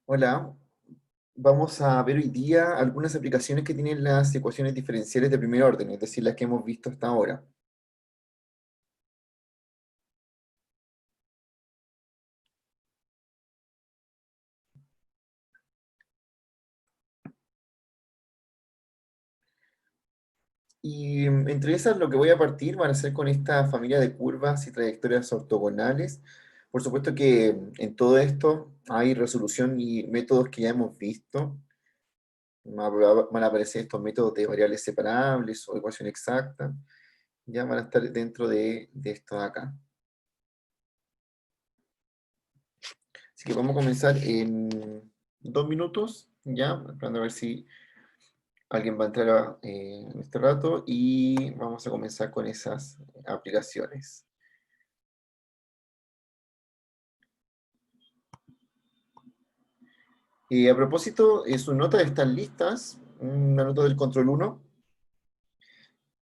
Hola, vamos a ver hoy día algunas aplicaciones que tienen las ecuaciones diferenciales de primer orden, es decir, las que hemos visto hasta ahora. Y entre esas lo que voy a partir van a ser con esta familia de curvas y trayectorias ortogonales. Por supuesto que en todo esto hay resolución y métodos que ya hemos visto. Van a aparecer estos métodos de variables separables o ecuación exacta. Ya van a estar dentro de esto de acá. Así que vamos a comenzar en 2 minutos, ya, esperando a ver si alguien va a entrar en este rato y vamos a comenzar con esas aplicaciones. A propósito, sus notas están listas, una nota del control uno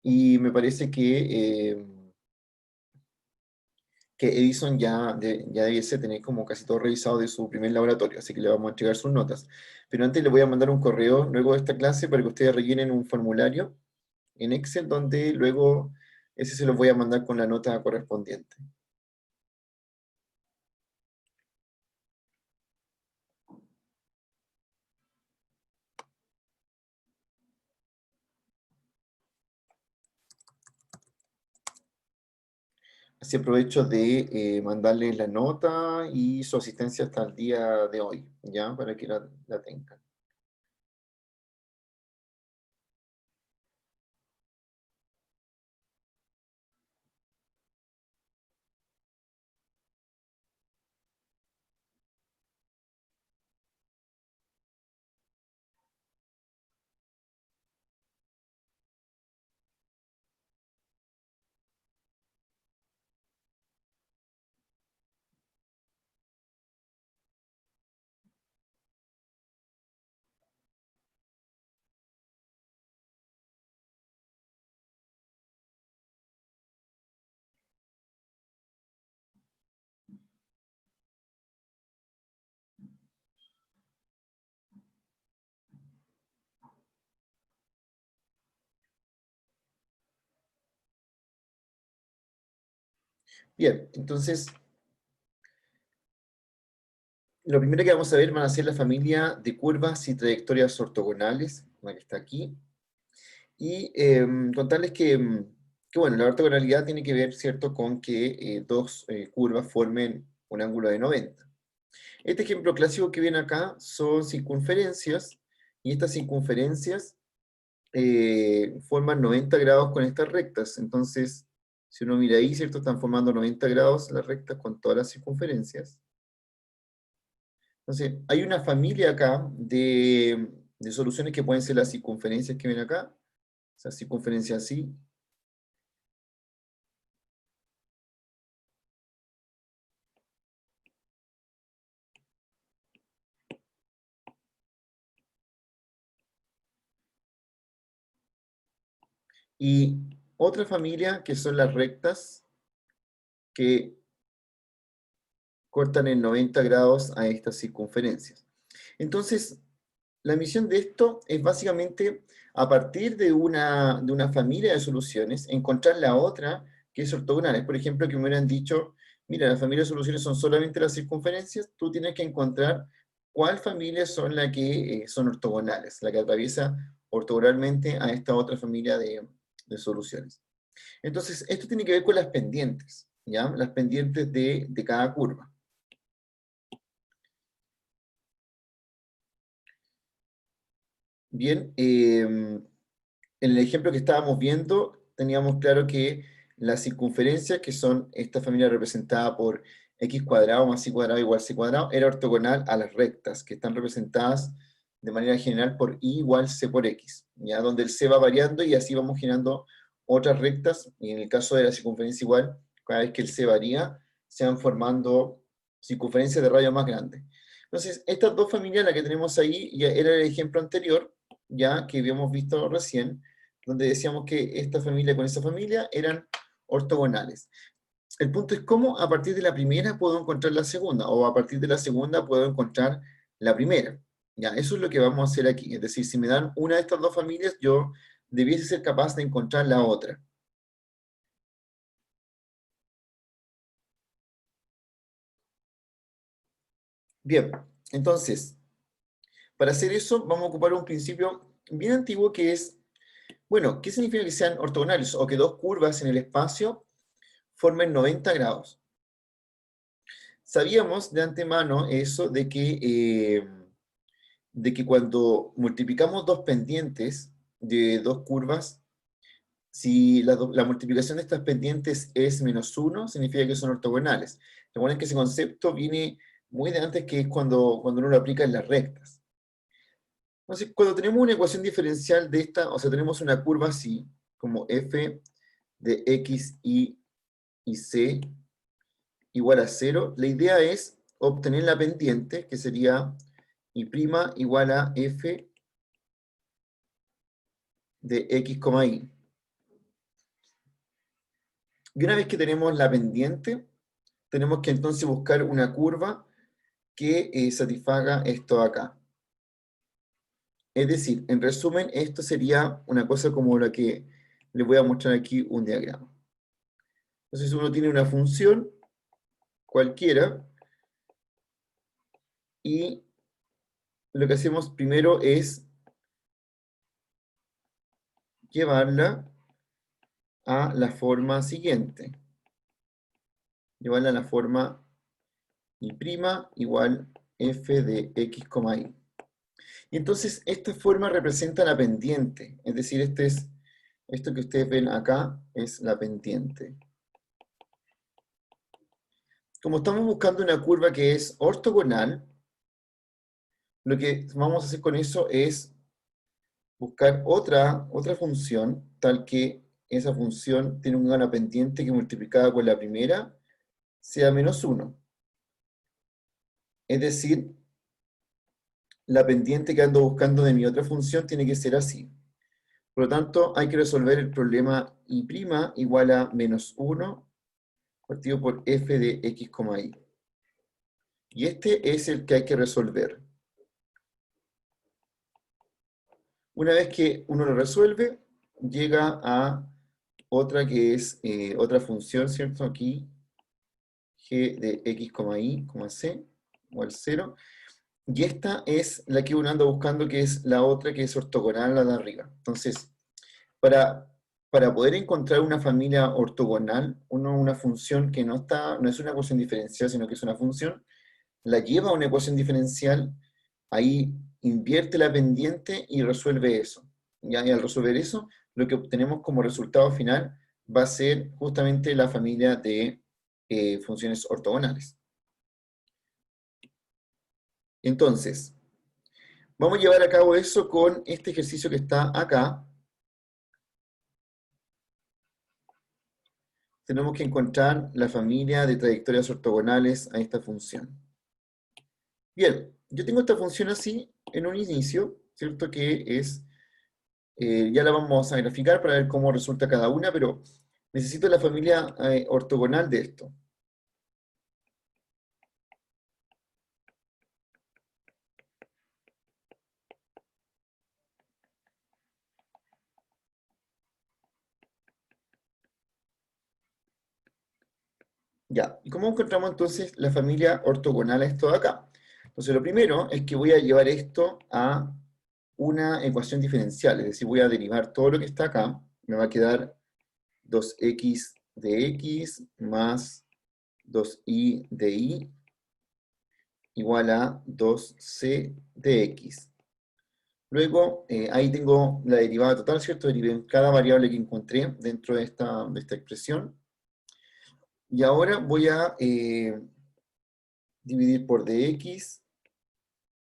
y me parece que Edison ya debiese tener como casi todo revisado de su primer laboratorio, así que le vamos a entregar sus notas. Pero antes le voy a mandar un correo luego de esta clase para que ustedes rellenen un formulario en Excel donde luego ese se los voy a mandar con la nota correspondiente. Así aprovecho de mandarles la nota y su asistencia hasta el día de hoy, ¿ya? Para que la tengan. Bien, entonces, lo primero que vamos a ver van a ser la familia de curvas y trayectorias ortogonales, la que está aquí, y contarles bueno, la ortogonalidad tiene que ver, ¿cierto?, con que dos curvas formen un ángulo de 90. Este ejemplo clásico que viene acá son circunferencias, y estas circunferencias forman 90 grados con estas rectas. Entonces, si uno mira ahí, ¿cierto? Están formando 90 grados las rectas con todas las circunferencias. Entonces, hay una familia acá de soluciones que pueden ser las circunferencias que ven acá, esas circunferencias así, y otra familia que son las rectas que cortan en 90 grados a estas circunferencias. Entonces, la misión de esto es básicamente, a partir de una familia de soluciones, encontrar la otra que es ortogonal. Por ejemplo, que me hubieran dicho, mira, la familia de soluciones son solamente las circunferencias, tú tienes que encontrar cuál familia son las que son ortogonales, la que atraviesa ortogonalmente a esta otra familia de soluciones. Entonces, esto tiene que ver con las pendientes, ¿ya? Las pendientes de cada curva. Bien, en el ejemplo que estábamos viendo, teníamos claro que las circunferencias, que son esta familia representada por x cuadrado más y cuadrado igual c cuadrado, era ortogonal a las rectas, que están representadas de manera general por y igual c por x, ¿ya? Donde el c va variando y así vamos generando otras rectas, y en el caso de la circunferencia igual, cada vez que el c varía, se van formando circunferencias de radio más grandes. Entonces, estas dos familias, la que tenemos ahí, ya era el ejemplo anterior, ya que habíamos visto recién, donde decíamos que esta familia con esa familia eran ortogonales. El punto es cómo a partir de la primera puedo encontrar la segunda, o a partir de la segunda puedo encontrar la primera. Ya, eso es lo que vamos a hacer aquí. Es decir, si me dan una de estas dos familias, yo debiese ser capaz de encontrar la otra. Bien, entonces, para hacer eso, vamos a ocupar un principio bien antiguo que es, bueno, ¿qué significa que sean ortogonales? O que dos curvas en el espacio formen 90 grados. Sabíamos de antemano eso de que cuando multiplicamos dos pendientes de dos curvas, si la multiplicación de estas pendientes es -1, significa que son ortogonales. Recuerden que ese concepto viene muy de antes, que es cuando uno lo aplica en las rectas. Entonces, cuando tenemos una ecuación diferencial de esta, o sea, tenemos una curva así, como f de x, y c igual a 0, la idea es obtener la pendiente, que sería y' igual a f de x, y. Y una vez que tenemos la pendiente, tenemos que entonces buscar una curva que satisfaga esto acá. Es decir, en resumen, esto sería una cosa como la que les voy a mostrar aquí un diagrama. Entonces uno tiene una función cualquiera y lo que hacemos primero es llevarla a la forma siguiente. Llevarla a la forma y' igual f de x, y. Y entonces esta forma representa la pendiente, es decir, esto que ustedes ven acá es la pendiente. Como estamos buscando una curva que es ortogonal, lo que vamos a hacer con eso es buscar otra función, tal que esa función tiene una pendiente que multiplicada con la primera sea -1. Es decir, la pendiente que ando buscando de mi otra función tiene que ser así. Por lo tanto, hay que resolver el problema y' igual a -1 partido por f de x, y. Y este es el que hay que resolver. Una vez que uno lo resuelve, llega a otra que es otra función, ¿cierto? Aquí, g de x, y, c, igual 0. Y esta es la que uno anda buscando, que es la otra que es ortogonal a la de arriba. Entonces, para, para poder encontrar una familia ortogonal, una función que no es una ecuación diferencial, sino que es una función, la lleva a una ecuación diferencial, ahí invierte la pendiente y resuelve eso. ¿Ya? Y al resolver eso, lo que obtenemos como resultado final va a ser justamente la familia de funciones ortogonales. Entonces, vamos a llevar a cabo eso con este ejercicio que está acá. Tenemos que encontrar la familia de trayectorias ortogonales a esta función. Bien, yo tengo esta función así en un inicio, ¿cierto? Que es, ya la vamos a graficar para ver cómo resulta cada una, pero necesito la familia ortogonal de esto. Ya, ¿y cómo encontramos entonces la familia ortogonal a esto de acá? Entonces lo primero es que voy a llevar esto a una ecuación diferencial, es decir, voy a derivar todo lo que está acá, me va a quedar 2x de x más 2y de y igual a 2c de x. Luego, ahí tengo la derivada total, ¿cierto? Derivé en cada variable que encontré dentro de esta expresión. Y ahora voy a dividir por dx,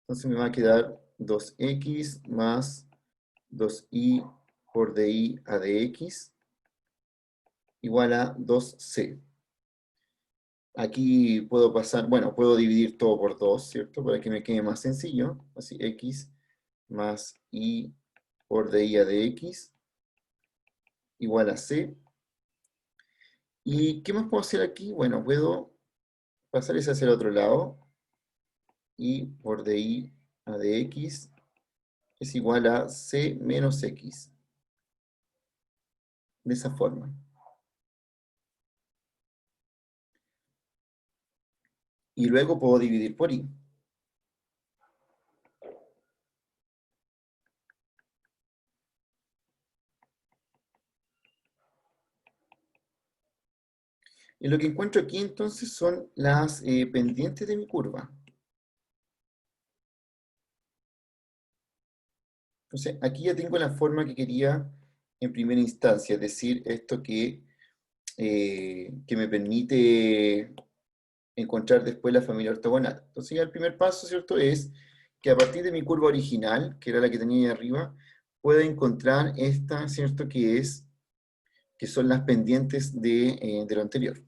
entonces me va a quedar 2x más 2y por dy a dx igual a 2c. Aquí puedo pasar, bueno, puedo dividir todo por 2, ¿cierto? Para que me quede más sencillo. Así, x más y por dy a dx igual a c. ¿Y qué más puedo hacer aquí? Bueno, puedo pasar eso hacia el otro lado. y por DI a DX es igual a C menos X. De esa forma. Y luego puedo dividir por I. Y lo que encuentro aquí entonces son las pendientes de mi curva. Entonces, aquí ya tengo la forma que quería en primera instancia, es decir, esto que me permite encontrar después la familia ortogonal. Entonces, ya el primer paso, ¿cierto?, es que a partir de mi curva original, que era la que tenía ahí arriba, pueda encontrar esta, ¿cierto?, que son las pendientes de lo anterior.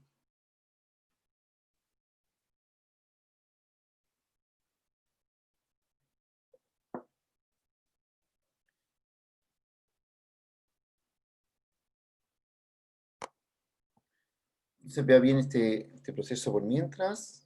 Se vea bien este proceso por mientras.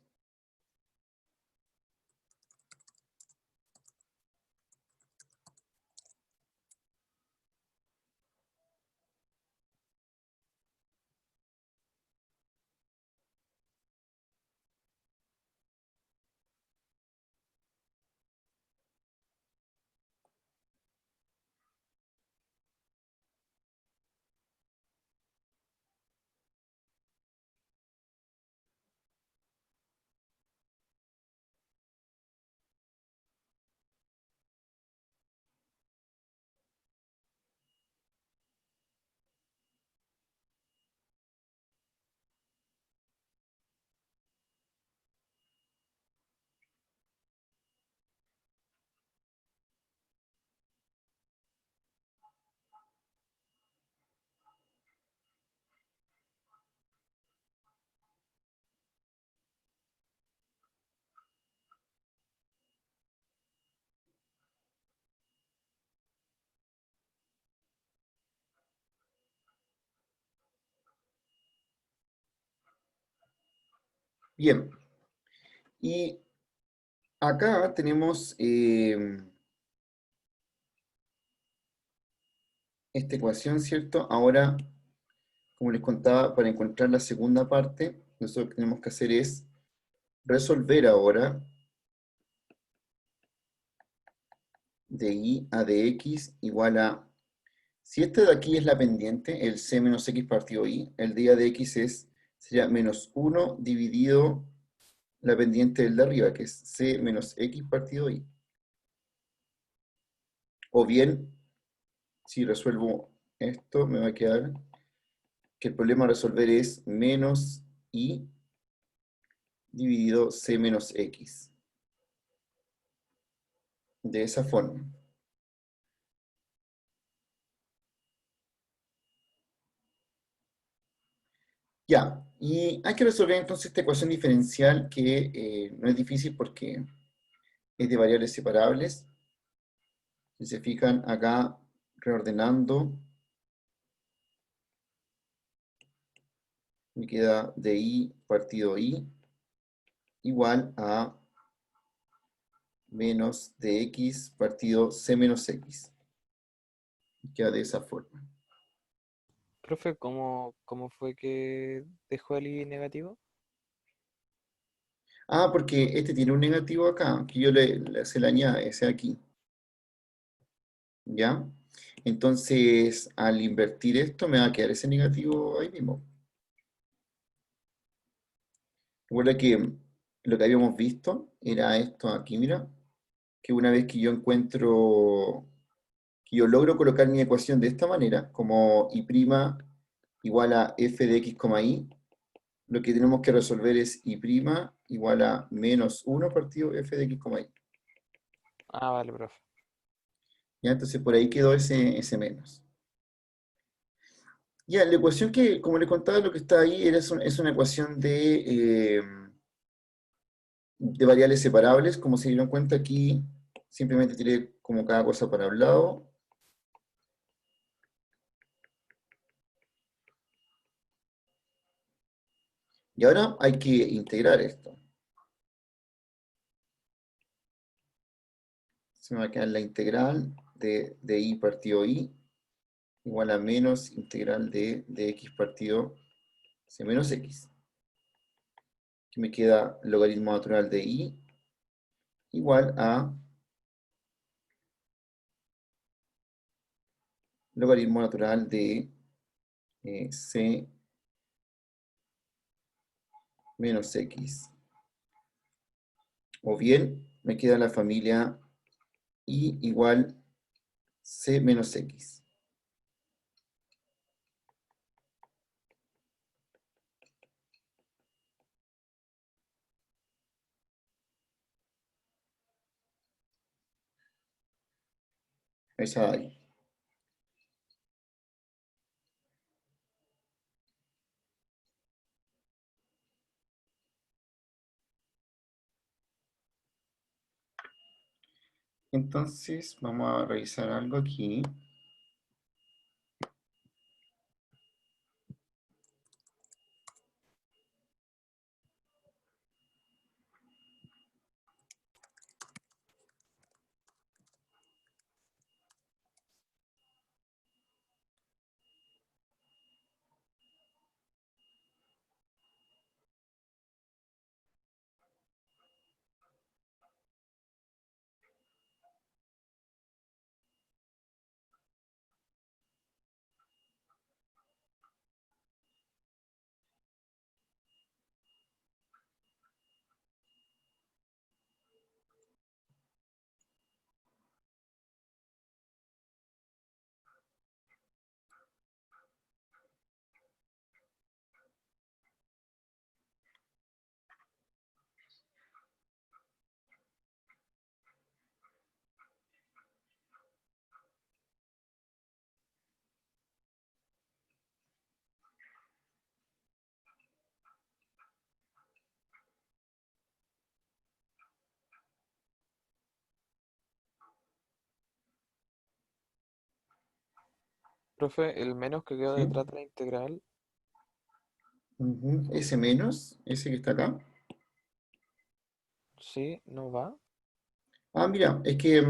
Bien, y acá tenemos esta ecuación, ¿cierto? Ahora, como les contaba, para encontrar la segunda parte, nosotros lo que tenemos que hacer es resolver ahora de I a dx igual a, si este de aquí es la pendiente, el c menos x partido I, el de I a dx sería menos 1 dividido la pendiente del de arriba, que es c menos x partido I. O bien, si resuelvo esto, me va a quedar que el problema a resolver es menos I dividido c menos x. De esa forma. Ya, y hay que resolver entonces esta ecuación diferencial que no es difícil porque es de variables separables. Si se fijan acá, reordenando, me queda de I partido I igual a menos de X partido C menos X. Queda de esa forma. Profe, ¿cómo fue que dejó el I negativo? Ah, porque este tiene un negativo acá, que yo se le añade, ese aquí. ¿Ya? Entonces, al invertir esto, me va a quedar ese negativo ahí mismo. Recuerda que lo que habíamos visto era esto aquí, mira, que una vez que yo encuentro, que yo logro colocar mi ecuación de esta manera, como y' igual a f de x, y, lo que tenemos que resolver es y' igual a menos 1 partido f de x, y. Ah, vale, profe. ¿Ya? Entonces por ahí quedó ese menos. Ya, la ecuación que, como le contaba, lo que está ahí es una ecuación de variables separables. Como se dieron cuenta aquí, simplemente tiré como cada cosa para un lado. Y ahora hay que integrar esto. Se me va a quedar la integral de I partido I igual a menos integral de X partido C menos X. Aquí me queda logaritmo natural de I igual a logaritmo natural de C menos X. O bien me queda la familia I igual C menos X. Esa de ahí. Entonces vamos a revisar algo aquí. Profe, el menos que queda ¿Sí? detrás de la integral, Ujú. Ese menos, ese que está acá. sí, no va. Ah, mira, es que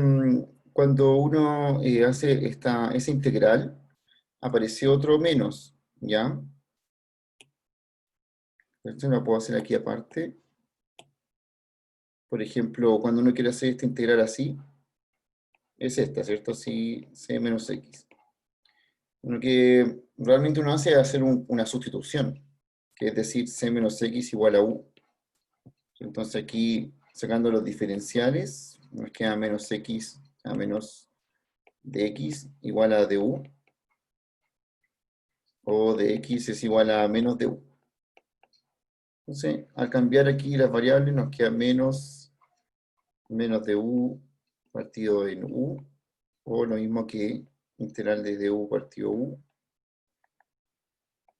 cuando uno hace esa integral, aparece otro menos, ¿ya? Esto lo puedo hacer aquí aparte. Por ejemplo, cuando uno quiere hacer esta integral así, es esta, ¿cierto? Así, c menos x. Lo que realmente uno hace es hacer una sustitución, que es decir, c menos x igual a u. Entonces aquí, sacando los diferenciales, nos queda menos x a menos de x igual a du, o de x es igual a menos du. Entonces, al cambiar aquí las variables, nos queda menos de u partido en u, o lo mismo que integral de du partido u,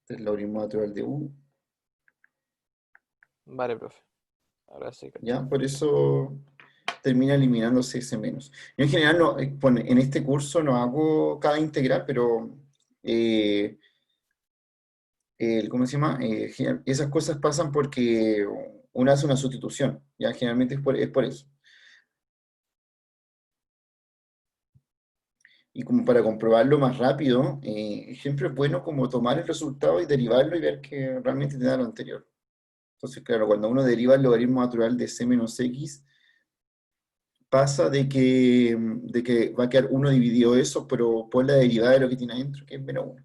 este es el logaritmo natural de u, Vale, profe. Ahora sí, caché. ¿ya? Por eso termina eliminándose ese menos. Yo en general, no, en este curso no hago cada integral, pero eh, ¿cómo se llama? Esas cosas pasan porque uno hace una sustitución, ¿ya? Generalmente es por eso. Y como para comprobarlo más rápido, siempre es bueno como tomar el resultado y derivarlo y ver que realmente te da lo anterior. Entonces, claro, cuando uno deriva el logaritmo natural de c menos x, pasa de que va a quedar uno dividido eso, pero por la derivada de lo que tiene adentro, que es menos uno.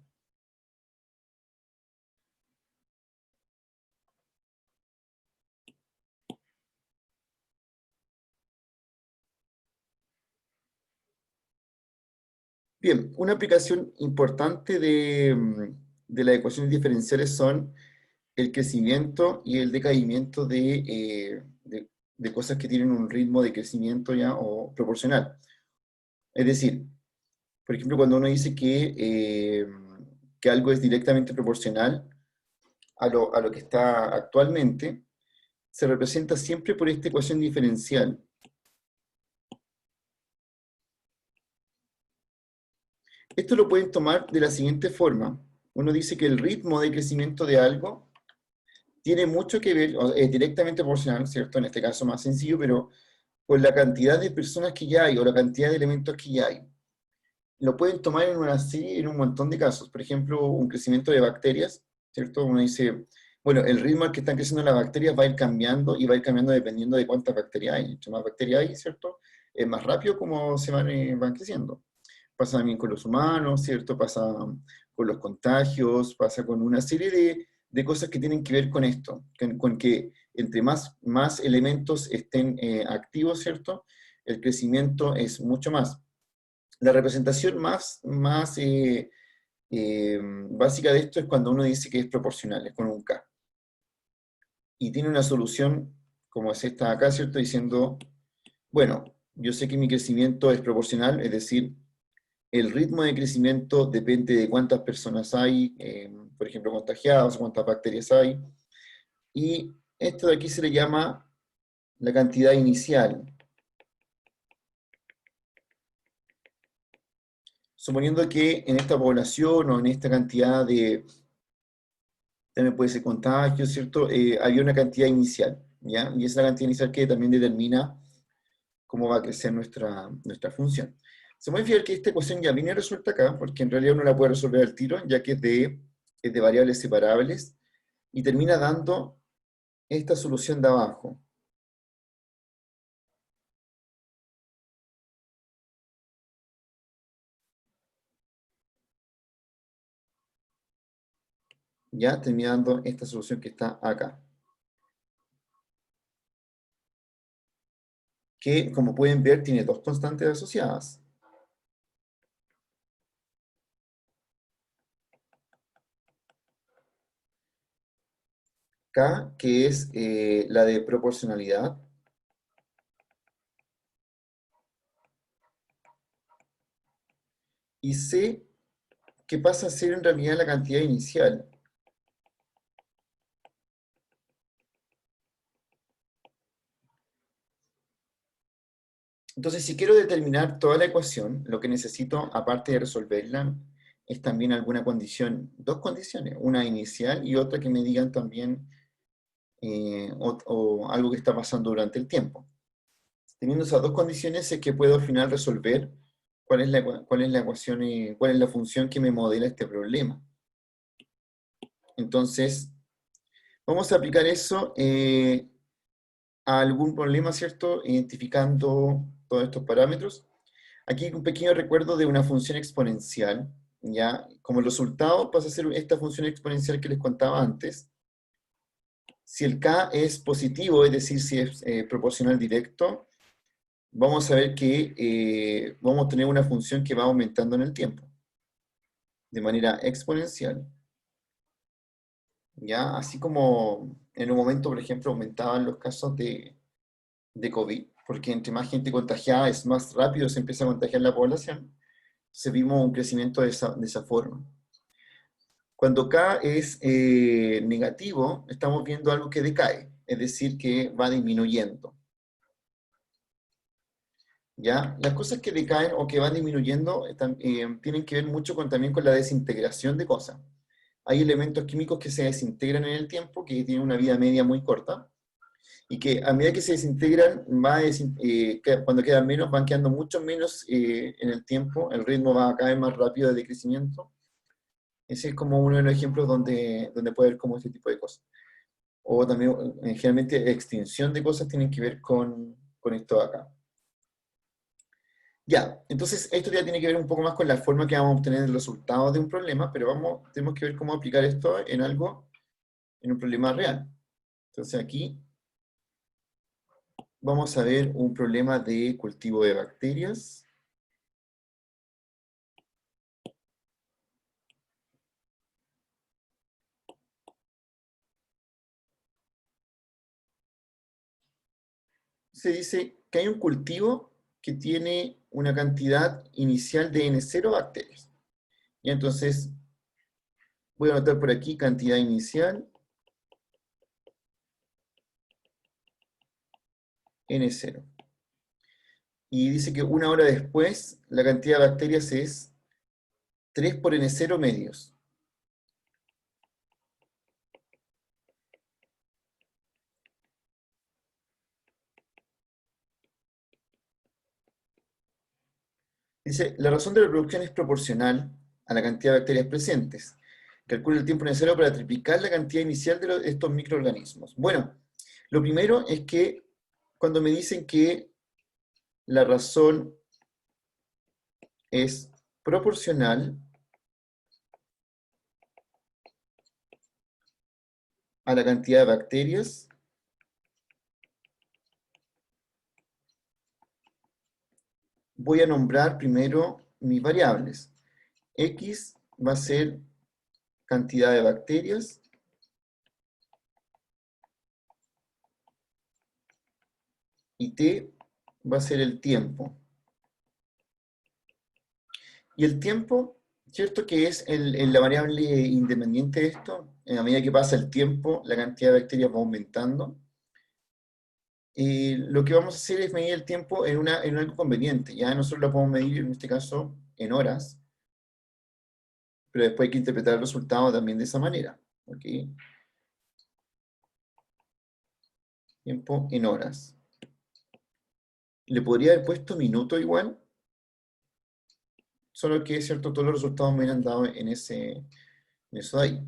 Bien, una aplicación importante de las ecuaciones diferenciales son el crecimiento y el decaimiento de cosas que tienen un ritmo de crecimiento ya o proporcional. Es decir, por ejemplo, cuando uno dice que algo es directamente proporcional a lo que está actualmente, se representa siempre por esta ecuación diferencial. Esto lo pueden tomar de la siguiente forma. Uno dice que el ritmo de crecimiento de algo tiene mucho que ver, es directamente proporcional, ¿cierto? En este caso más sencillo, pero por la cantidad de personas que ya hay o la cantidad de elementos que ya hay. Lo pueden tomar en una serie, en un montón de casos. Por ejemplo, un crecimiento de bacterias, ¿cierto? Uno dice, bueno, el ritmo al que están creciendo las bacterias va a ir cambiando y va a ir cambiando dependiendo de cuántas bacterias hay. Entre más bacterias hay, ¿cierto? Es más rápido como van creciendo. Pasa también con los humanos, ¿cierto? Pasa con los contagios, pasa con una serie de cosas que tienen que ver con esto, con que entre más elementos estén activos, ¿cierto? El crecimiento es mucho más. La representación básica de esto es cuando uno dice que es proporcional, es con un K. Y tiene una solución, como es esta acá, ¿cierto? Diciendo, bueno, yo sé que mi crecimiento es proporcional, es decir, el ritmo de crecimiento depende de cuántas personas hay, por ejemplo, contagiadas, cuántas bacterias hay. Y esto de aquí se le llama la cantidad inicial. Suponiendo que en esta población o en esta cantidad también puede ser contagio, ¿cierto? Había una cantidad inicial, ¿ya? Y esa cantidad inicial que también determina cómo va a crecer nuestra función. Se puede fijar que esta ecuación ya viene resuelta acá, porque en realidad uno la puede resolver al tiro, ya que es de variables separables, y termina dando esta solución de abajo. Ya termina dando esta solución que está acá. Que, como pueden ver, tiene dos constantes asociadas. K, que es la de proporcionalidad, y C, que pasa a ser en realidad la cantidad inicial. Entonces, si quiero determinar toda la ecuación, lo que necesito, aparte de resolverla, es también alguna condición, dos condiciones, una inicial y otra que me digan también o algo que está pasando durante el tiempo. Teniendo esas dos condiciones es que puedo al final resolver cuál es la ecuación, cuál es la función que me modela este problema. Entonces, vamos a aplicar eso a algún problema, ¿cierto? Identificando todos estos parámetros. Aquí un pequeño recuerdo de una función exponencial, ¿ya? Como el resultado pasa a ser esta función exponencial que les contaba antes. Si el k es positivo, es decir, si es proporcional directo, vamos a ver que vamos a tener una función que va aumentando en el tiempo, de manera exponencial, ¿ya? Así como en un momento, por ejemplo, aumentaban los casos de COVID, porque entre más gente contagiada es más rápido se empieza a contagiar la población, se vimos un crecimiento de esa forma. Cuando K es negativo, estamos viendo algo que decae, es decir, que va disminuyendo. ¿Ya? Las cosas que decaen o que van disminuyendo tienen que ver mucho también con la desintegración de cosas. Hay elementos químicos que se desintegran en el tiempo, que tienen una vida media muy corta, y que a medida que se desintegran, cuando quedan menos, van quedando mucho menos en el tiempo, el ritmo va cada vez más rápido de crecimiento. Ese es como uno de los ejemplos donde puede haber como este tipo de cosas. O también, generalmente, extinción de cosas tienen que ver con esto de acá. Ya, entonces esto ya tiene que ver un poco más con la forma que vamos a obtener el resultado de un problema, pero tenemos que ver cómo aplicar esto en un problema real. Entonces aquí vamos a ver un problema de cultivo de bacterias. Se dice que hay un cultivo que tiene una cantidad inicial de N0 bacterias. Y entonces voy a anotar por aquí cantidad inicial N0. Y dice que una hora después la cantidad de bacterias es 3 por N0 medios. Dice, la razón de reproducción es proporcional a la cantidad de bacterias presentes. Calcula el tiempo necesario para triplicar la cantidad inicial de estos microorganismos. Bueno, lo primero es que cuando me dicen que la razón es proporcional a la cantidad de bacterias, voy a nombrar primero mis variables. X va a ser cantidad de bacterias y T va a ser el tiempo. Y el tiempo, ¿cierto? Que es la variable independiente de esto. A medida que pasa el tiempo, la cantidad de bacterias va aumentando. Lo que vamos a hacer es medir el tiempo en algo conveniente. Ya nosotros lo podemos medir, en este caso, en horas, pero después hay que interpretar el resultado también de esa manera. ¿Ok? Tiempo en horas. Le podría haber puesto minuto igual, solo que, ¿cierto? Todos los resultados me hubieran dado en eso de ahí.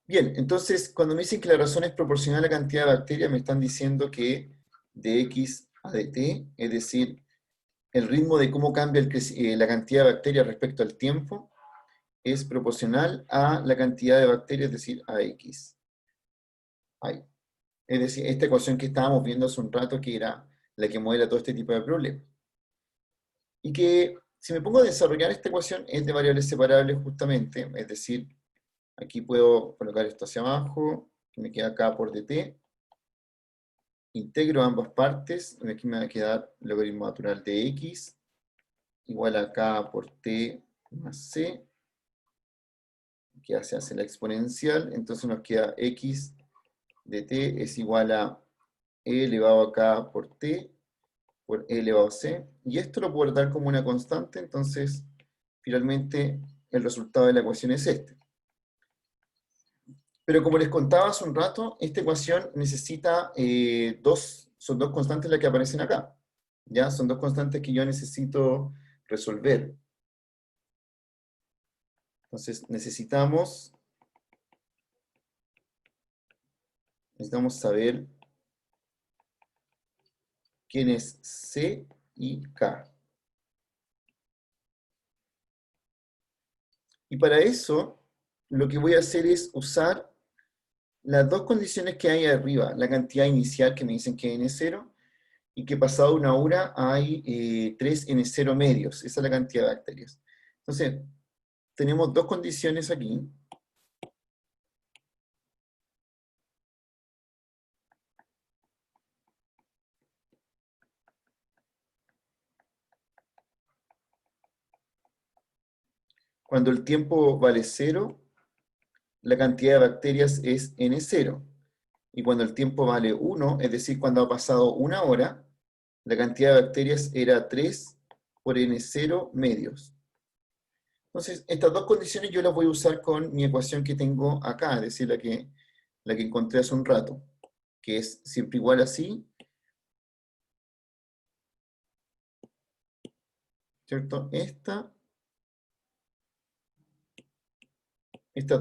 Bien, entonces, cuando me dicen que la razón es proporcional a la cantidad de bacterias, me están diciendo que de X a de T, es decir, el ritmo de cómo cambia la cantidad de bacterias respecto al tiempo, es proporcional a la cantidad de bacterias, es decir, a X. Ahí. Es decir, esta ecuación que estábamos viendo hace un rato, que era la que modela todo este tipo de problemas. Y que, si me pongo a desarrollar esta ecuación, es de variables separables justamente, es decir, aquí puedo colocar esto hacia abajo, que me queda acá por dt, integro ambas partes, y aquí me va a quedar el logaritmo natural de x, igual a k por t más c, que se hace la exponencial, entonces nos queda x de t es igual a e elevado a k por t, por e elevado a c, y esto lo puedo dar como una constante, entonces finalmente el resultado de la ecuación es este. Pero como les contaba hace un rato, esta ecuación necesita son dos constantes las que aparecen acá. ¿Ya? Son dos constantes que yo necesito resolver. Entonces necesitamos saber quién es C y K. Y para eso, lo que voy a hacer es usar las dos condiciones que hay arriba, la cantidad inicial que me dicen que es N0, y que pasado una hora hay 3 N0 medios, esa es la cantidad de bacterias. Entonces, tenemos dos condiciones aquí. Cuando el tiempo vale 0, la cantidad de bacterias es N0. Y cuando el tiempo vale 1, es decir, cuando ha pasado una hora, la cantidad de bacterias era 3 por N0 medios. Entonces, estas dos condiciones yo las voy a usar con mi ecuación que tengo acá, es decir, la que encontré hace un rato, que es siempre igual así, ¿cierto? Estas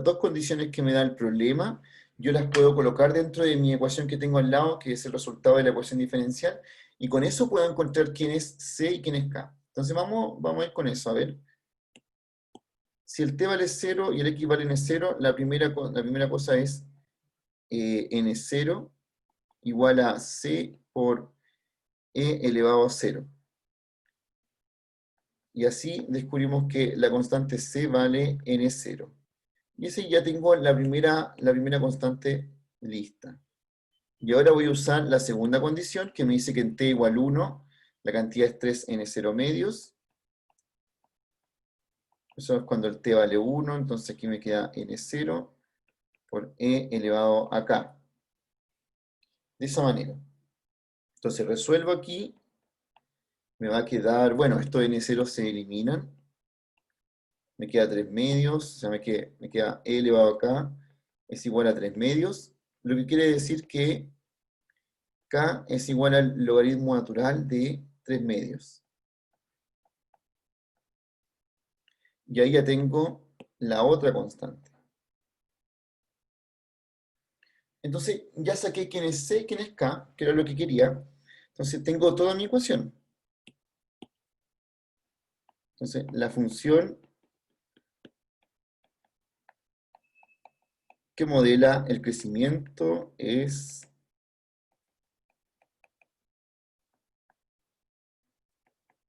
dos condiciones que me da el problema, yo las puedo colocar dentro de mi ecuación que tengo al lado, que es el resultado de la ecuación diferencial, y con eso puedo encontrar quién es C y quién es K. Entonces vamos a ir con eso, a ver. Si el t vale 0 y el x vale n0, la primera cosa es n0 igual a c por e elevado a 0. Y así descubrimos que la constante c vale n0. Y así ya tengo la primera constante lista. Y ahora voy a usar la segunda condición, que me dice que en t igual 1, la cantidad es 3n0 medios. Eso es cuando el t vale 1, entonces aquí me queda n0 por e elevado a k. De esa manera. Entonces resuelvo aquí, me va a quedar, bueno, estos n0 se eliminan, me queda 3 medios, o sea, me queda e elevado a k es igual a 3 medios, lo que quiere decir que k es igual al logaritmo natural de 3 medios. Y ahí ya tengo la otra constante. Entonces ya saqué quién es C y quién es K, que era lo que quería. Entonces tengo toda mi ecuación. Entonces la función que modela el crecimiento es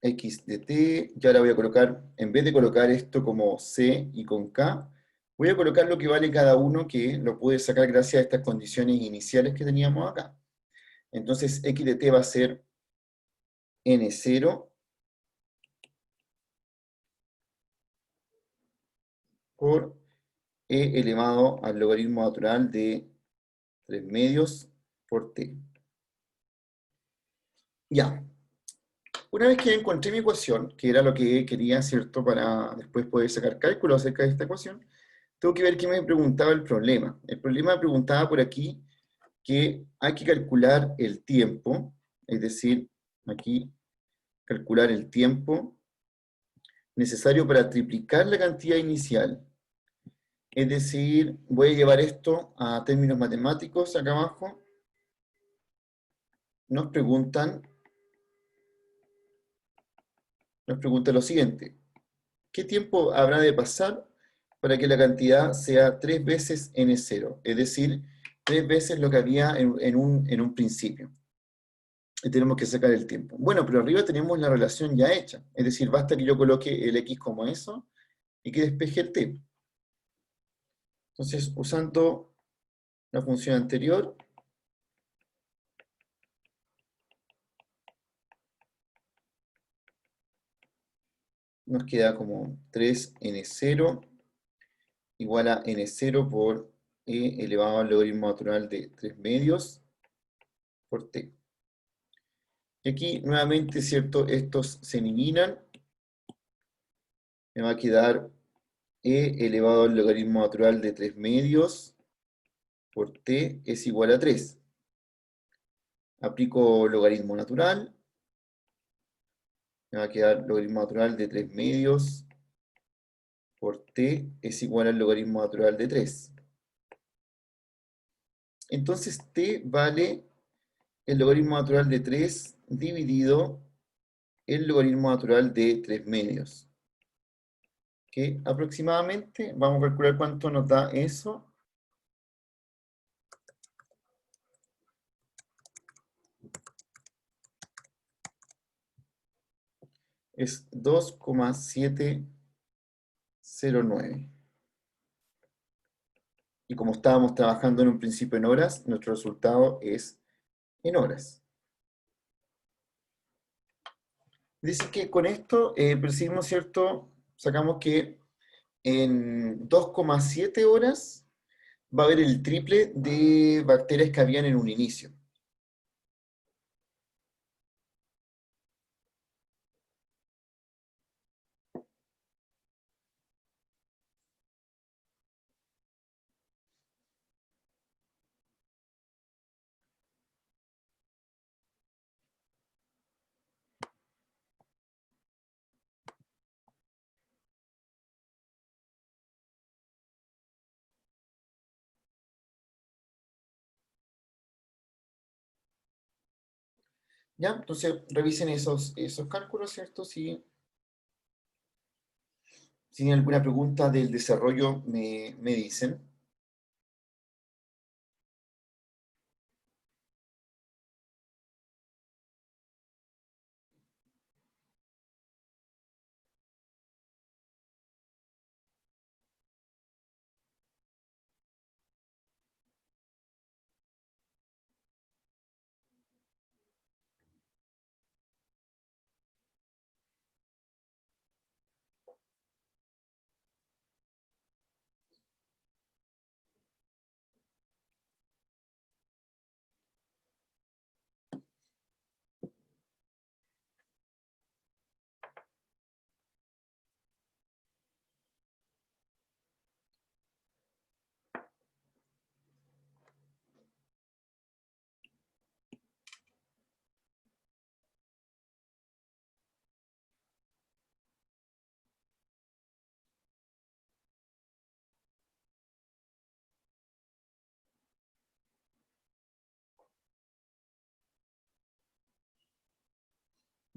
x de t. Y ahora voy a colocar, en vez de colocar esto como C y con K, voy a colocar lo que vale cada uno, que lo pude sacar gracias a estas condiciones iniciales que teníamos acá. Entonces x de t va a ser n0 por e elevado al logaritmo natural de 3 medios por t. Ya, una vez que encontré mi ecuación, que era lo que quería, ¿cierto? Para después poder sacar cálculos acerca de esta ecuación, tengo que ver qué me preguntaba el problema. El problema me preguntaba por aquí que hay que calcular el tiempo, es decir, aquí calcular el tiempo necesario para triplicar la cantidad inicial. Es decir, voy a llevar esto a términos matemáticos acá abajo. Nos preguntan, nos pregunta lo siguiente: ¿qué tiempo habrá de pasar para que la cantidad sea 3 veces n0? Es decir, 3 veces lo que había en un principio. Y tenemos que sacar el tiempo. Bueno, pero arriba tenemos la relación ya hecha. Es decir, basta que yo coloque el x como eso y que despeje el t. Entonces, usando la función anterior, nos queda como 3n0 igual a n0 por e elevado al logaritmo natural de 3 medios por t. Y aquí nuevamente, ¿cierto? Estos se eliminan. Me va a quedar e elevado al logaritmo natural de 3 medios por t es igual a 3. Aplico logaritmo natural. Me va a quedar logaritmo natural de 3 medios por t es igual al logaritmo natural de 3. Entonces t vale el logaritmo natural de 3 dividido el logaritmo natural de 3 medios. Que aproximadamente, vamos a calcular cuánto nos da eso. Es 2,709. Y como estábamos trabajando en un principio en horas, nuestro resultado es en horas. Dice que con esto percibimos, ¿cierto? Sacamos que en 2,7 horas va a haber el triple de bacterias que habían en un inicio. ¿Ya? Entonces revisen esos cálculos, ¿cierto? Si tienen alguna pregunta del desarrollo, me dicen.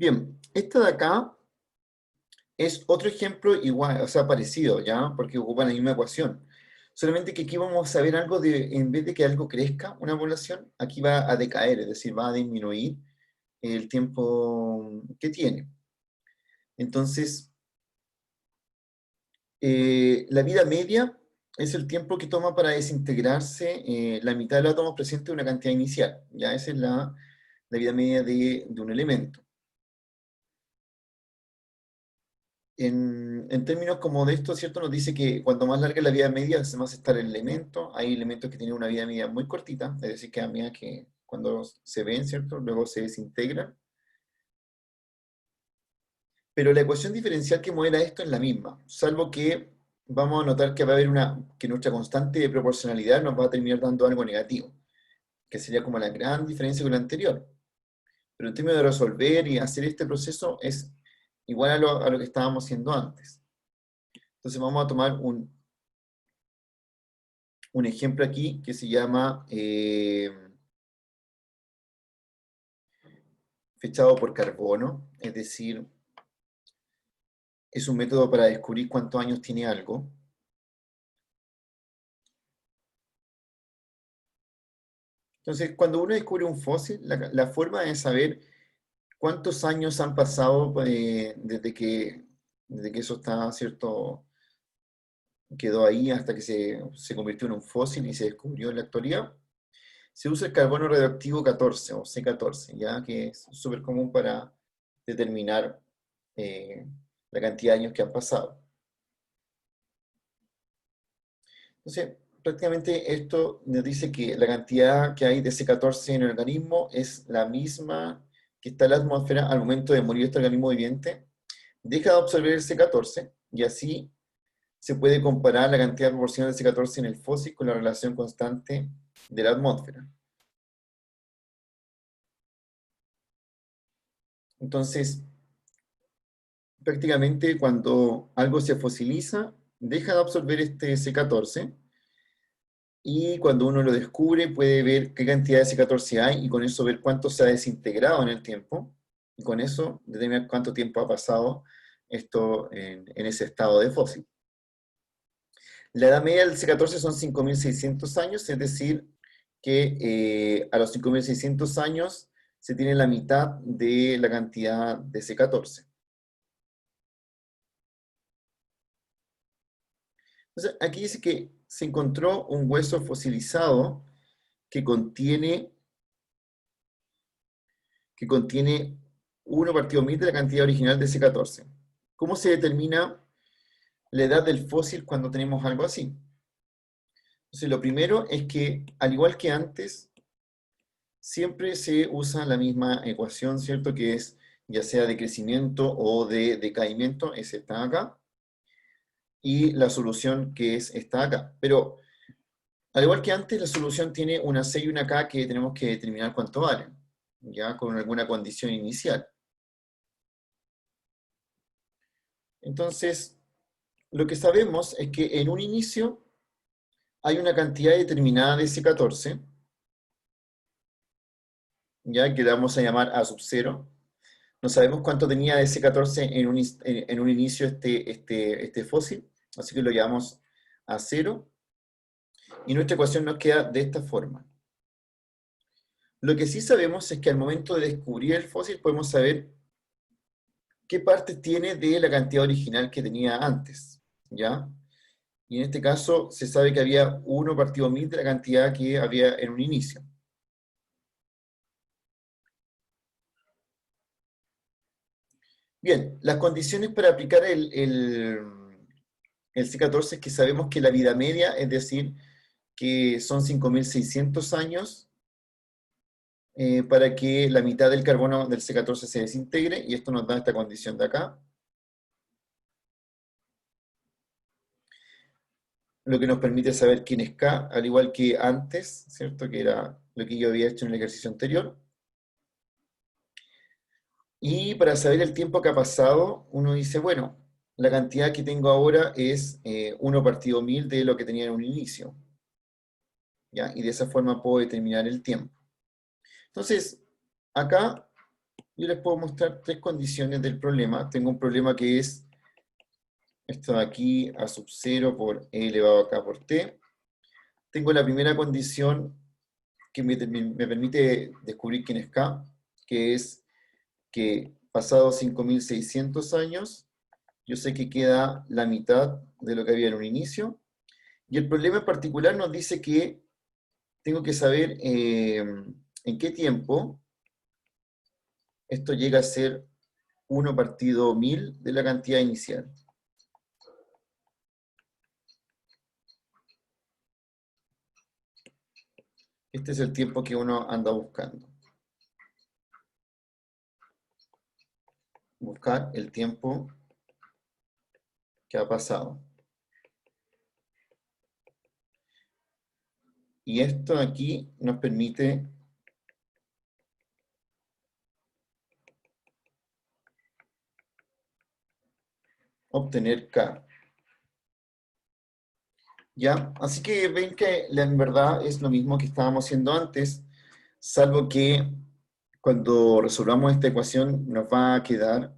Bien, esta de acá es otro ejemplo igual, o sea, parecido, ¿ya? Porque ocupa la misma ecuación. Solamente que aquí vamos a ver algo de, en vez de que algo crezca, una población, aquí va a decaer, es decir, va a disminuir el tiempo que tiene. Entonces, la vida media es el tiempo que toma para desintegrarse la mitad de los átomos presentes de una cantidad inicial. Ya esa es la vida media de un elemento. En términos como de esto, ¿cierto? Nos dice que cuanto más larga es la vida media, más está el elemento. Hay elementos que tienen una vida media muy cortita, es decir, que a medida que cuando se ven, ¿cierto? Luego se desintegran. Pero la ecuación diferencial que modela esto es la misma, salvo que vamos a notar que va a haber que nuestra constante de proporcionalidad nos va a terminar dando algo negativo, que sería como la gran diferencia con la anterior. Pero en términos de resolver y hacer este proceso es igual a lo que estábamos haciendo antes. Entonces vamos a tomar un ejemplo aquí que se llama fechado por carbono, es decir, es un método para descubrir cuántos años tiene algo. Entonces, cuando uno descubre un fósil, la forma de saber cuántos años han pasado desde que eso está, ¿cierto? Quedó ahí hasta que se convirtió en un fósil y se descubrió en la actualidad. Se usa el carbono radioactivo 14 o C14, ya que es súper común para determinar eh, la cantidad de años que han pasado. Entonces, prácticamente esto nos dice que la cantidad que hay de C14 en el organismo es la misma que está en la atmósfera al momento de morir este organismo viviente. Deja de absorber el C14 y así se puede comparar la cantidad proporcional de C14 en el fósil con la relación constante de la atmósfera. Entonces, prácticamente cuando algo se fosiliza, deja de absorber este C14 y cuando uno lo descubre puede ver qué cantidad de C14 hay y con eso ver cuánto se ha desintegrado en el tiempo y con eso determinar cuánto tiempo ha pasado esto en ese estado de fósil. La edad media del C14 son 5.600 años, es decir, que a los 5.600 años se tiene la mitad de la cantidad de C14. Entonces, aquí dice que se encontró un hueso fosilizado que contiene 1 partido 1000 de la cantidad original de C14. ¿Cómo se determina la edad del fósil cuando tenemos algo así? Entonces, lo primero es que, al igual que antes, siempre se usa la misma ecuación, ¿cierto? Que es ya sea de crecimiento o de decaimiento, es esta acá, y la solución que es esta acá. Pero, al igual que antes, la solución tiene una C y una K que tenemos que determinar cuánto valen, ya con alguna condición inicial. Entonces, lo que sabemos es que en un inicio hay una cantidad determinada de C14, ya que le vamos a llamar A sub 0. No sabemos cuánto tenía de C14 en un inicio este fósil, así que lo llamamos a 0. Y nuestra ecuación nos queda de esta forma. Lo que sí sabemos es que al momento de descubrir el fósil podemos saber qué parte tiene de la cantidad original que tenía antes, ¿ya? Y en este caso se sabe que había 1 partido 1000 de la cantidad que había en un inicio. Bien, las condiciones para aplicar el C14 es que sabemos que la vida media, es decir, que son 5.600 años para que la mitad del carbono del C14 se desintegre, y esto nos da esta condición de acá. Lo que nos permite saber quién es K, al igual que antes, ¿cierto? Que era lo que yo había hecho en el ejercicio anterior. Y para saber el tiempo que ha pasado, uno dice, bueno, la cantidad que tengo ahora es 1 partido 1000 de lo que tenía en un inicio, ¿ya? Y de esa forma puedo determinar el tiempo. Entonces, acá Yo les puedo mostrar tres condiciones del problema. Tengo un problema que es esto de aquí a sub 0 por e elevado a k por t. Tengo la primera condición que me permite descubrir quién es k, que es que pasados 5.600 años, yo sé que queda la mitad de lo que había en un inicio. Y el problema en particular nos dice que tengo que saber en qué tiempo esto llega a ser 1 partido 1000 de la cantidad inicial. Este es el tiempo que uno anda buscando. Buscar el tiempo que ha pasado. Y esto aquí nos permite obtener K. ¿Ya? Así que ven que en verdad es lo mismo que estábamos haciendo antes, salvo que cuando resolvamos esta ecuación nos va a quedar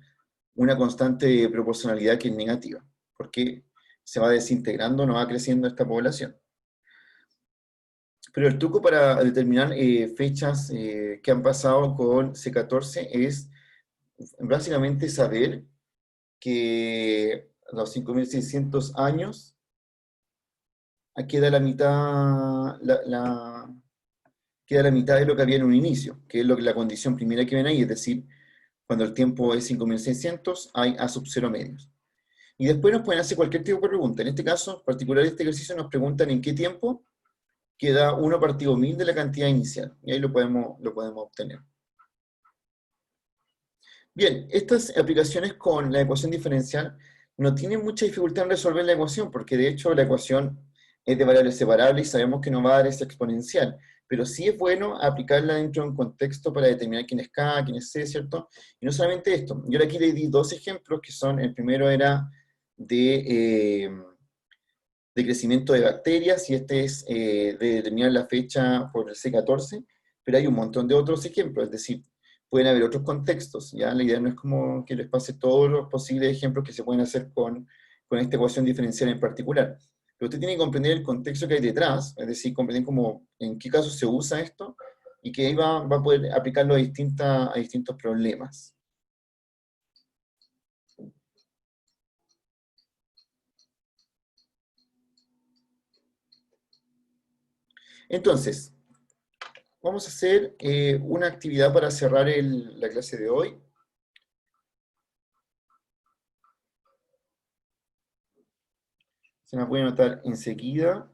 una constante de proporcionalidad que es negativa, porque se va desintegrando, no va creciendo esta población. Pero el truco para determinar fechas que han pasado con C14 es básicamente saber que a los 5.600 años queda la mitad, queda la mitad de lo que había en un inicio, que es lo que la condición primera que ven ahí, es decir, cuando el tiempo es 5.600 hay a sub 0 medios. Y después nos pueden hacer cualquier tipo de pregunta. En este caso, en particular este ejercicio, nos preguntan en qué tiempo queda 1 partido 1000 de la cantidad inicial. Y ahí lo podemos obtener. Bien, estas aplicaciones con la ecuación diferencial no tienen mucha dificultad en resolver la ecuación, porque de hecho la ecuación es de variables separables y sabemos que no va a dar esa exponencial. Pero sí es bueno aplicarla dentro de un contexto para determinar quién es K, quién es C, ¿cierto? Y no solamente esto. Yo aquí le di dos ejemplos, que son, el primero era de crecimiento de bacterias, y este es de determinar la fecha por el C14, pero hay un montón de otros ejemplos, es decir, pueden haber otros contextos, ¿ya? La idea no es como que les pase todos los posibles ejemplos que se pueden hacer con esta ecuación diferencial en particular. Pero usted tiene que comprender el contexto que hay detrás, es decir, comprender cómo, en qué caso se usa esto, y que ahí va a poder aplicarlo a distintos problemas. Entonces, vamos a hacer una actividad para cerrar la clase de hoy. Se me puede anotar enseguida.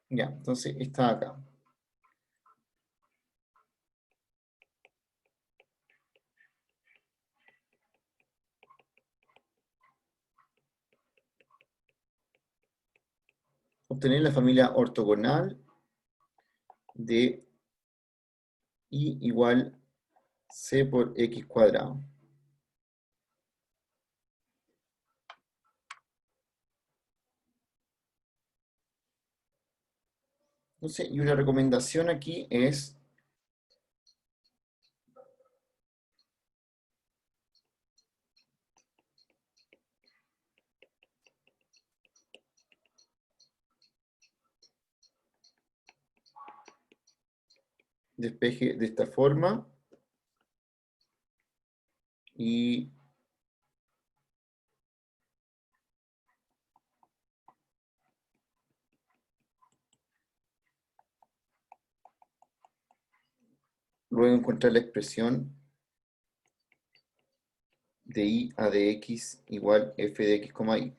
Ya, entonces está acá. Obtener la familia ortogonal de y igual c por x cuadrado. Entonces, y una recomendación aquí es despeje de esta forma y luego encontrar la expresión de y a de x igual f de x, y.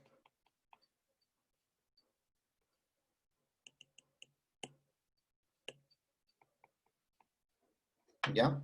¿Ya?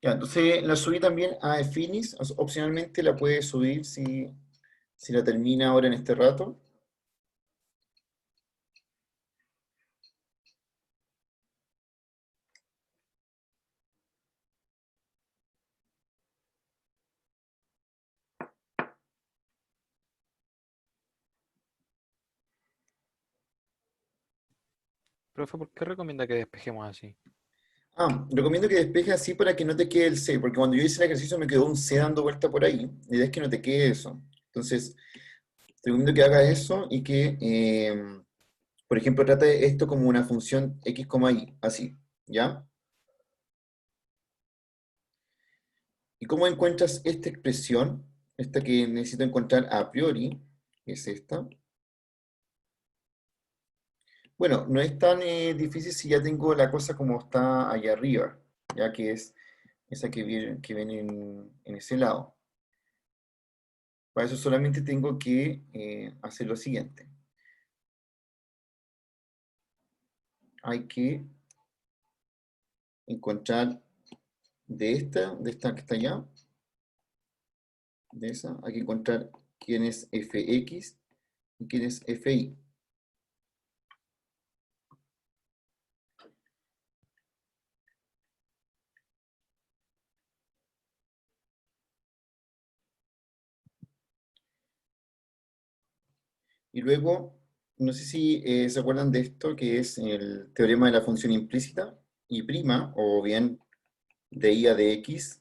Ya, entonces la subí también a Finis, opcionalmente la puede subir si la termina ahora en este rato. Profe, ¿por qué recomienda que despejemos así? Recomiendo que despejes así para que no te quede el C, porque cuando yo hice el ejercicio me quedó un C dando vuelta por ahí. La idea es que no te quede eso. Entonces, te recomiendo que hagas eso y que, por ejemplo, trate esto como una función x, y, así, ¿ya? ¿Y cómo encuentras esta expresión? Esta que necesito encontrar a priori, es esta. Bueno, no es tan difícil si ya tengo la cosa como está allá arriba, ya que es esa que viene en ese lado. Para eso solamente tengo que hacer lo siguiente. Hay que encontrar de esta que está allá, de esa, hay que encontrar quién es fx y quién es fi. Y luego, no sé si se acuerdan de esto, que es el teorema de la función implícita, y prima, o bien de i a de x,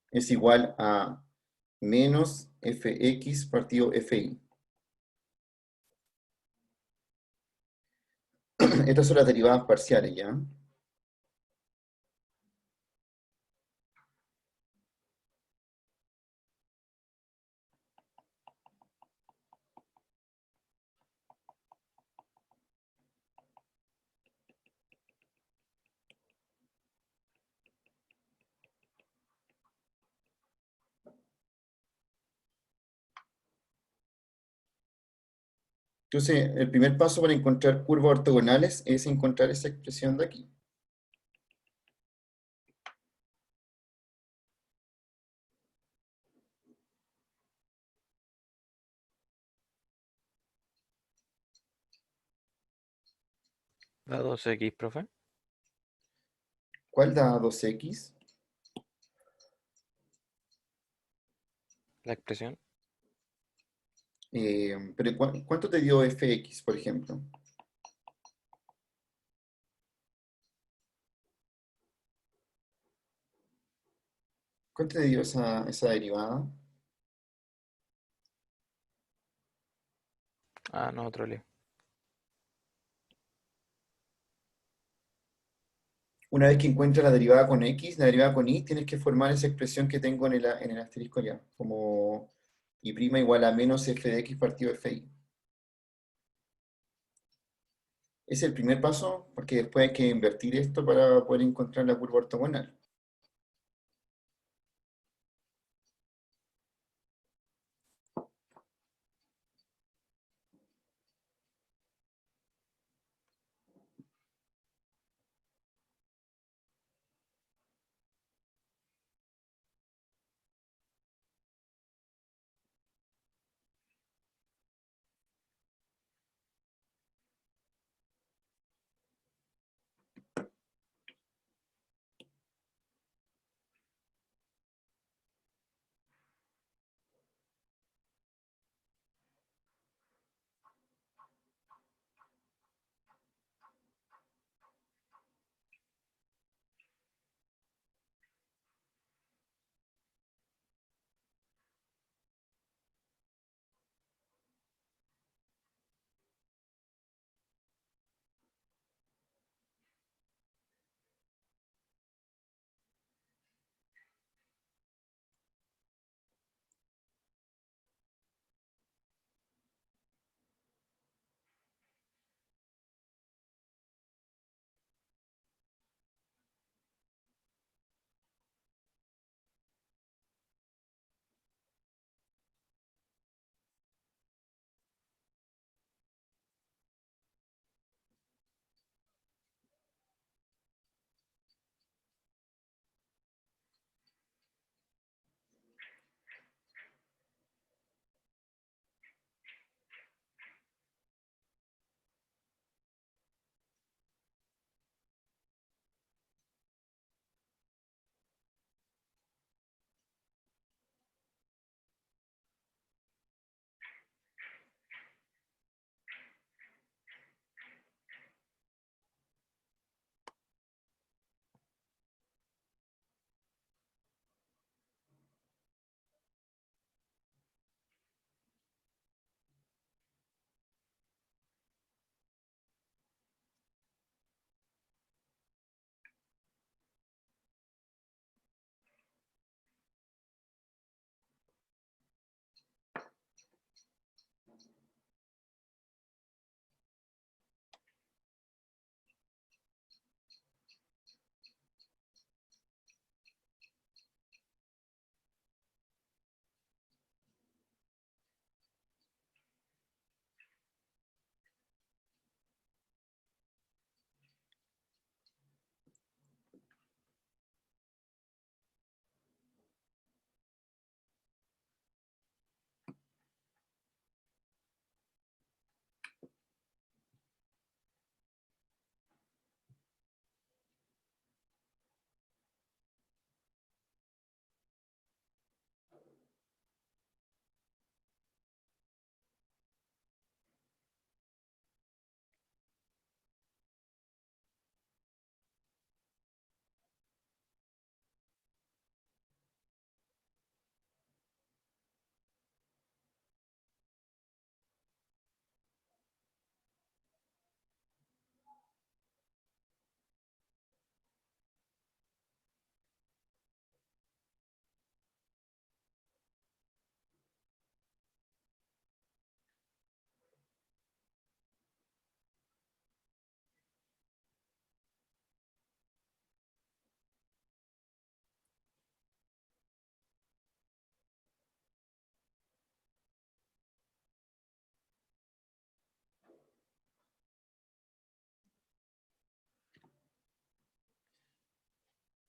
es igual a menos fx partido fi. Estas son las derivadas parciales, ¿ya? Entonces, el primer paso para encontrar curvas ortogonales es encontrar esa expresión de aquí. Da 2x, profe. ¿Cuál da 2x? La expresión. Pero ¿cuánto te dio fx, por ejemplo? ¿Cuánto te dio esa derivada? Ah, no, otro lío. Una vez que encuentras la derivada con x, la derivada con y, tienes que formar esa expresión que tengo en el asterisco ya, como y' igual a menos f de x partido fi. Es el primer paso, porque después hay que invertir esto para poder encontrar la curva ortogonal.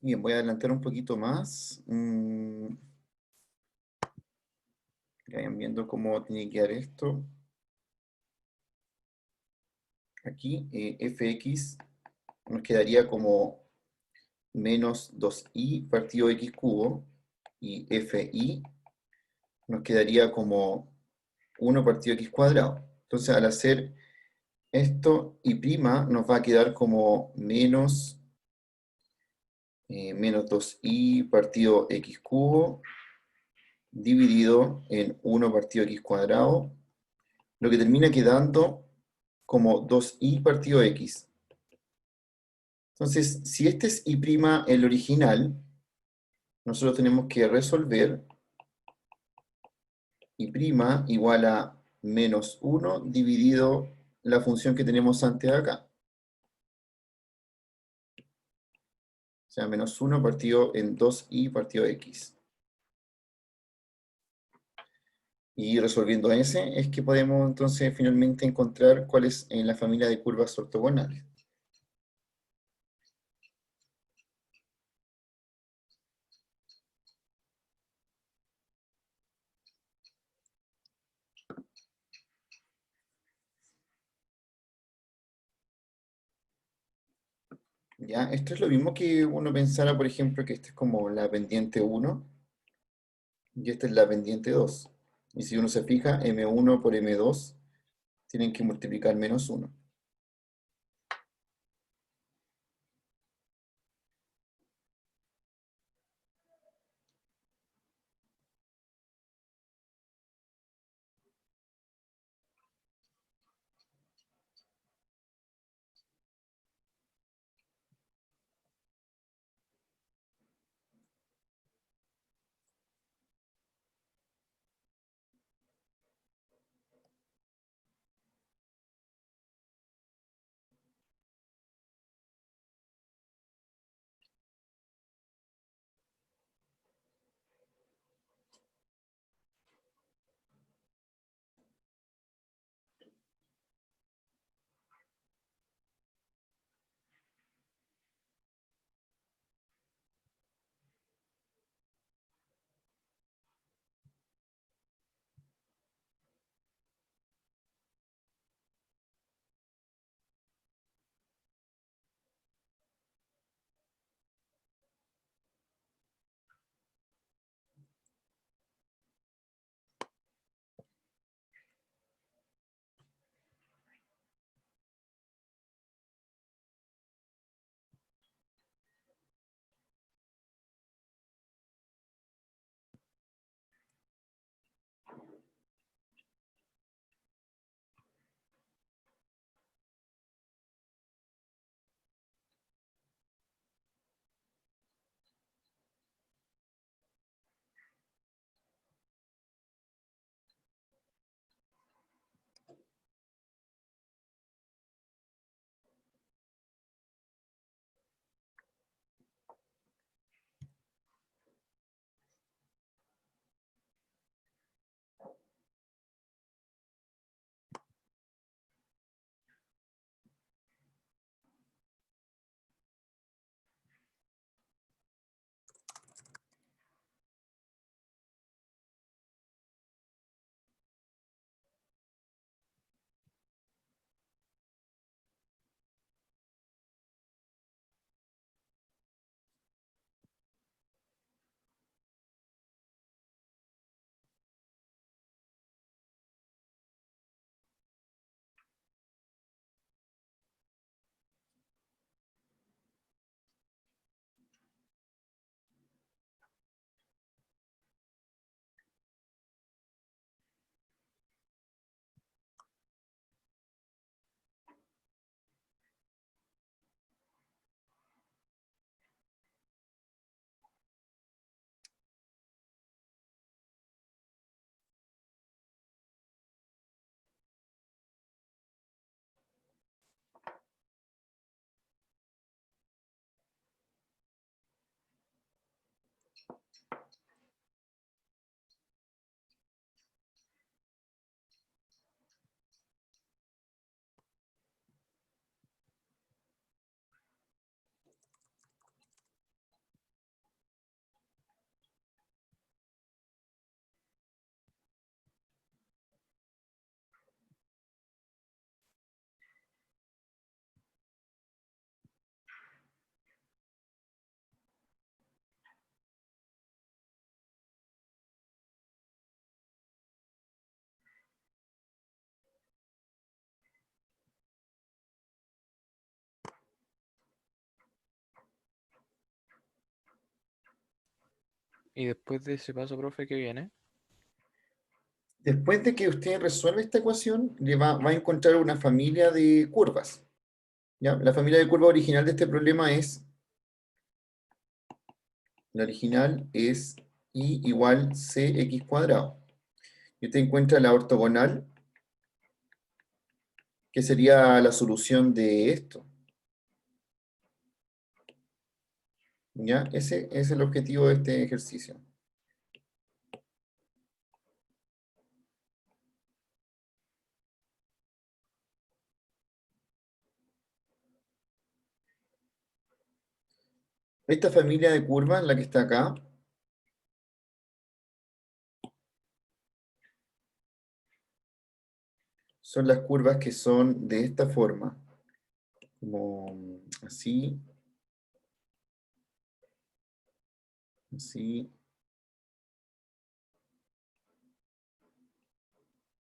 Bien, voy a adelantar un poquito más. Que vayan viendo cómo tiene que quedar esto. Aquí, fx nos quedaría como menos 2i partido x cubo, y fi nos quedaría como 1 partido x cuadrado. Entonces, al hacer esto, y prima nos va a quedar como menos 2i partido x cubo dividido en 1 partido x cuadrado, lo que termina quedando como 2i partido x. Entonces, si este es y' el original, nosotros tenemos que resolver y' igual a menos 1 dividido la función que tenemos antes de acá. O sea, menos 1 partido en 2i partido x. Y resolviendo ese es que podemos entonces finalmente encontrar cuál es en la familia de curvas ortogonales. ¿Ya? Esto es lo mismo que uno pensara, por ejemplo, que esta es como la pendiente 1 y esta es la pendiente 2. Y si uno se fija, m1 por m2 tienen que multiplicar menos 1. Y después de ese paso, profe, ¿qué viene? Después de que usted resuelve esta ecuación, va a encontrar una familia de curvas. ¿Ya? La familia de curvas original de este problema es, la original es y igual cx cuadrado. Y usted encuentra la ortogonal, que sería la solución de esto. ¿Ya? Ese es el objetivo de este ejercicio. Esta familia de curvas, la que está acá, son las curvas que son de esta forma, como así, así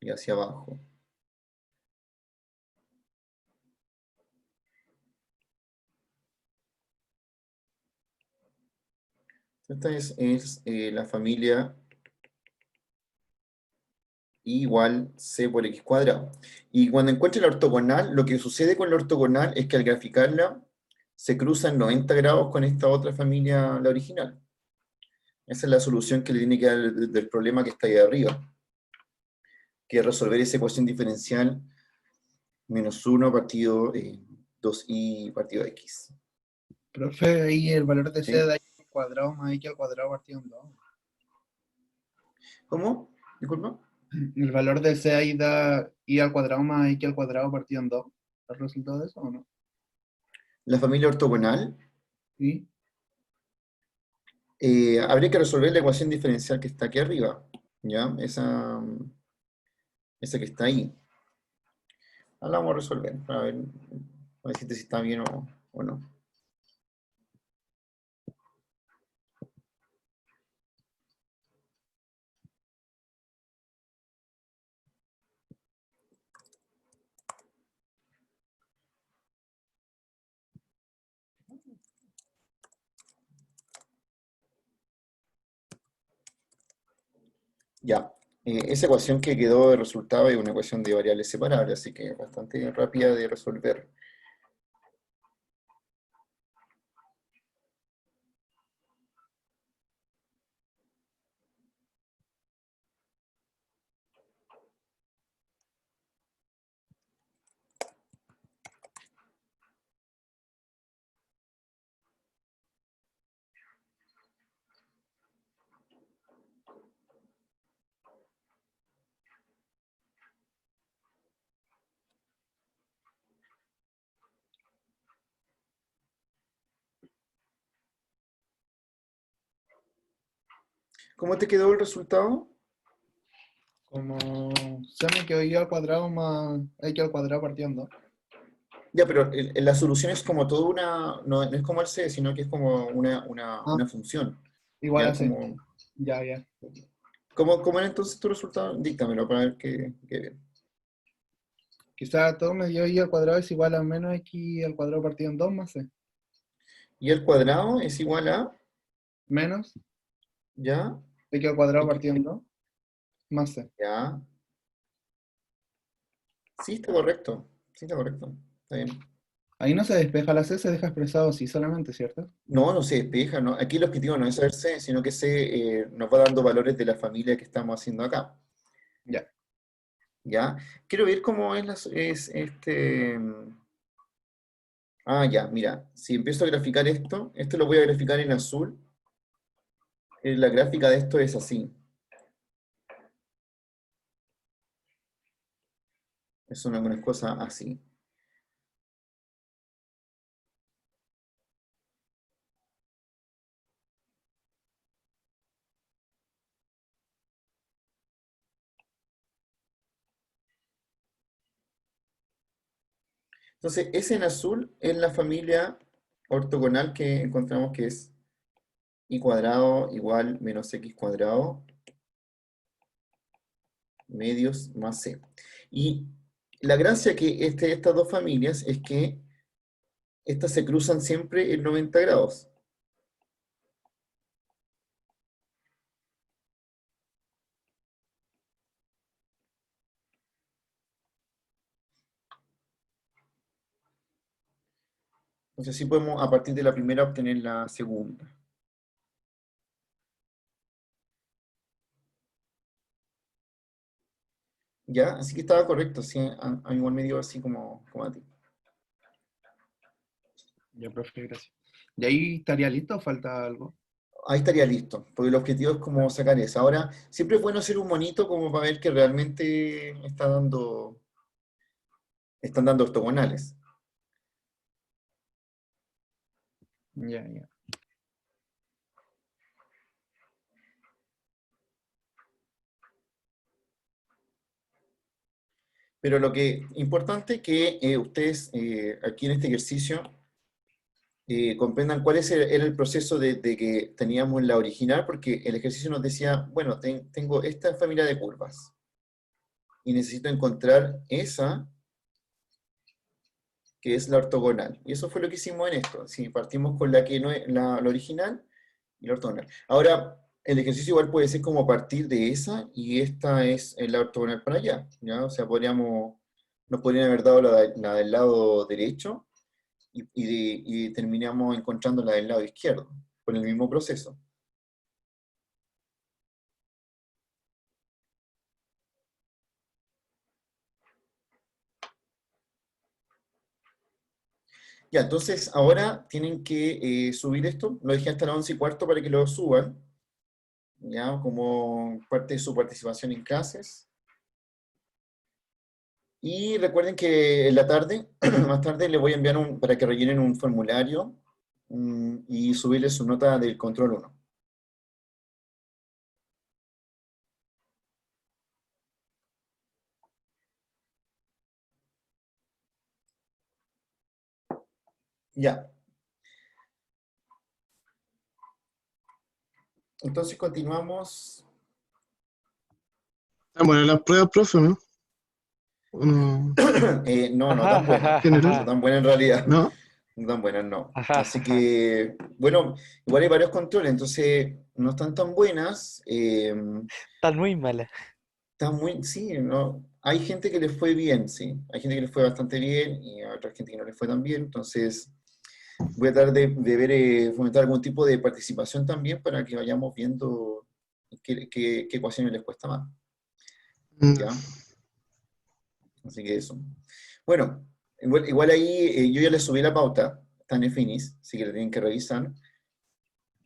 y hacia abajo. Esta es la familia I igual c por x cuadrado. Y cuando encuentre la ortogonal, lo que sucede con la ortogonal es que al graficarla, se cruzan 90 grados con esta otra familia, la original. Esa es la solución que le tiene que dar del problema que está ahí arriba, que es resolver esa ecuación diferencial menos 1 partido 2i partido x. Profe, ahí el valor de c ¿Sí? da x al cuadrado más x al cuadrado partido en 2. ¿Cómo? Disculpa. El valor de c ahí da y al cuadrado más x al cuadrado partido en 2. ¿El resultado de eso o no? La familia ortogonal, ¿Sí? habría que resolver la ecuación diferencial que está aquí arriba, ¿ya? Esa que está ahí. Ahora la vamos a resolver para ver, si está bien o no. Ya, esa ecuación que quedó de resultado es una ecuación de variables separables, así que es bastante rápida de resolver. ¿Cómo te quedó el resultado? Como c me quedó y al cuadrado más x al cuadrado partido en 2. Ya, pero la solución es como toda una, no es como el C, sino que es como Ah, una función. igual ¿Ya? a c. Ya, ya. ¿Cómo era entonces tu resultado? Díctamelo para ver qué. Quizá todo me dio y al cuadrado es igual a menos x al cuadrado partido en 2 más c. Y el cuadrado es igual a, Menos ¿ya? x al cuadrado X, partido en 2 más c. ya. Sí, está correcto. Sí, está correcto. Está bien. Ahí no se despeja la c, se deja expresado así solamente, ¿cierto? No, no se despeja, ¿no? Aquí el objetivo no es saber C, sino que C nos va dando valores de la familia que estamos haciendo acá. Ya. ¿Ya? Quiero ver cómo es este. Ah, ya, mira. Si empiezo a graficar esto lo voy a graficar en azul. La gráfica de esto es así. Son algunas cosas así. Entonces, ese en azul es la familia ortogonal que encontramos que es y cuadrado igual menos x cuadrado medios más c. Y la gracia que estas dos familias es que estas se cruzan siempre en 90 grados. Entonces sí podemos a partir de la primera obtener la segunda. ¿Ya? Así que estaba correcto, sí, a mí igual me dio así como a ti. Ya, profe, gracias. ¿Y ahí estaría listo o falta algo? Ahí estaría listo, porque el objetivo es como sacar eso. Ahora, siempre es bueno hacer un monito como para ver que realmente están dando ortogonales. Ya, ya. Pero lo que importante que ustedes aquí en este ejercicio comprendan cuál era el proceso de que teníamos la original, porque el ejercicio nos decía, bueno, tengo esta familia de curvas y necesito encontrar esa que es la ortogonal. Y eso fue lo que hicimos en esto. Si partimos con la que no es la original y la ortogonal. Ahora, el ejercicio igual puede ser como partir de esa y esta es la ortogonal para allá, ¿ya? O sea, nos podrían haber dado la del lado derecho y terminamos encontrando la del lado izquierdo, con el mismo proceso. Ya, entonces ahora tienen que subir esto, lo dejé hasta las 11:15 para que lo suban, ya, como parte de su participación en clases. Y recuerden que en la tarde, más tarde, les voy a enviar para que rellenen un formulario y subirles su nota del control 1. Ya, entonces continuamos. Ah, bueno, las pruebas, profe, ¿no? ¿O no? No tan buena, no General, tan buena en realidad. ¿no? No tan buenas, no. Así que, bueno, igual hay varios controles, entonces no están tan buenas. Están muy malas. Están muy, sí, no. Hay gente que les fue bien, sí. Hay gente que les fue bastante bien y a otra gente que no les fue tan bien. Entonces, voy a tratar de ver, fomentar algún tipo de participación también para que vayamos viendo qué ecuaciones les cuesta más. Mm. ¿Ya? Así que eso. Bueno, igual ahí yo ya les subí la pauta, está en Finis, así que la tienen que revisar.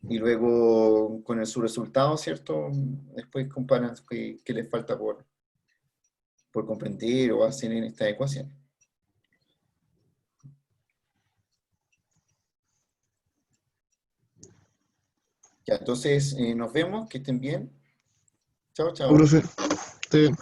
Y luego con su resultado, ¿cierto? Después comparan qué les falta por comprender o hacer en esta ecuación. Ya, entonces nos vemos, que estén bien. Chao, No, chao. profe, esté bien.